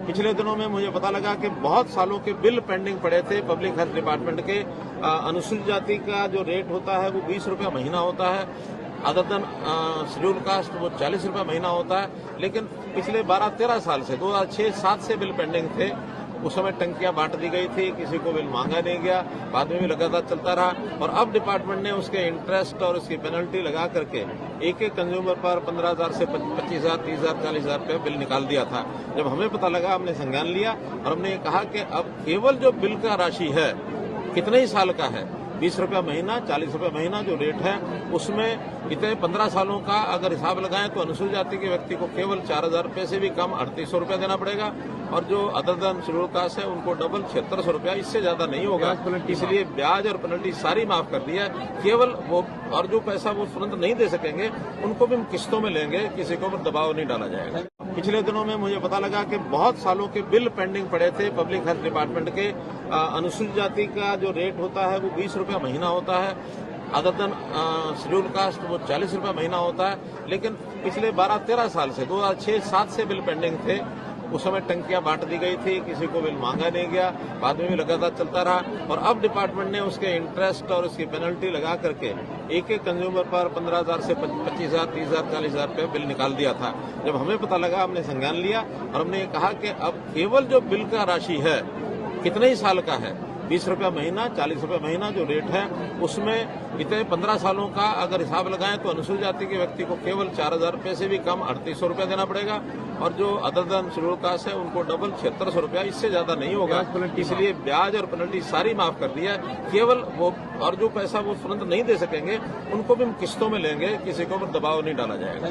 पिछले दिनों में मुझे पता लगा कि बहुत सालों के बिल पेंडिंग पड़े थे पब्लिक हेल्थ डिपार्टमेंट के। अनुसूचित जाति का जो रेट होता है वो 20 रुपया महीना होता है, अदर देन शेड्यूल कास्ट वो 40 रुपया महीना होता है। लेकिन पिछले 12-13 साल से 2006-07 से बिल पेंडिंग थे। उस समय टंकियां बांट दी गई थी, किसी को बिल मांगा नहीं गया, बाद में भी लगातार चलता रहा। और अब डिपार्टमेंट ने उसके इंटरेस्ट और उसकी पेनल्टी लगा करके एक कंज्यूमर पर 15,000 से 25,000, 30,000, 40,000 रुपये बिल निकाल दिया था। जब हमें पता लगा, हमने संज्ञान लिया और हमने ये कहा कि अब केवल जो बिल का राशि है कितने ही साल का है, 20 रुपया महीना, 40 रुपया महीना जो रेट है, उसमें इतने 15 सालों का अगर हिसाब लगाएं तो अनुसूचित जाति के व्यक्ति को केवल 4,000 रुपये से भी कम 3,800 रुपया देना पड़ेगा। और जो अदर देन शेड्यूल कास्ट है उनको डबल 7,600 रुपया, इससे ज्यादा नहीं होगा। इसलिए ब्याज और पेनल्टी सारी माफ कर दी है। केवल वो और जो पैसा वो तुरंत नहीं दे सकेंगे उनको भी हम किस्तों में लेंगे, किसी को दबाव नहीं डाला जाएगा। पिछले दिनों में मुझे पता लगा कि बहुत सालों के बिल पेंडिंग पड़े थे पब्लिक हेल्थ डिपार्टमेंट के। अनुसूचित जाति का जो रेट होता है वो 20 रुपया महीना होता है, अदर देन शेड्यूल कास्ट वो 40 रुपया महीना होता है। लेकिन पिछले 12-13 साल से 2006-07 से बिल पेंडिंग थे। उस समय टंकियां बांट दी गई थी, किसी को बिल मांगा नहीं गया, बाद में भी लगातार चलता रहा। और अब डिपार्टमेंट ने उसके इंटरेस्ट और उसकी पेनल्टी लगा करके एक कंज्यूमर पर 15,000 से 25,000, 30,000, 40,000 रुपये बिल निकाल दिया था। जब हमें पता लगा, हमने संज्ञान लिया और हमने ये कहा कि अब केवल जो बिल का राशि है कितने ही साल का है, 20 रुपया महीना, 40 रुपया महीना जो रेट है, उसमें इतने 15 सालों का अगर हिसाब लगाएं तो अनुसूचित जाति के व्यक्ति को केवल 4,000 रुपये से भी कम 3,800 रुपया देना पड़ेगा। और जो अदर देन शेड्यूल कास्ट है उनको डबल 7,600 रुपया, इससे ज्यादा नहीं होगा। इसलिए ब्याज और पेनल्टी सारी माफ कर दी है। केवल वो और जो पैसा वो तुरंत नहीं दे सकेंगे उनको भी हम किस्तों में लेंगे, किसी को दबाव नहीं डाला जाएगा।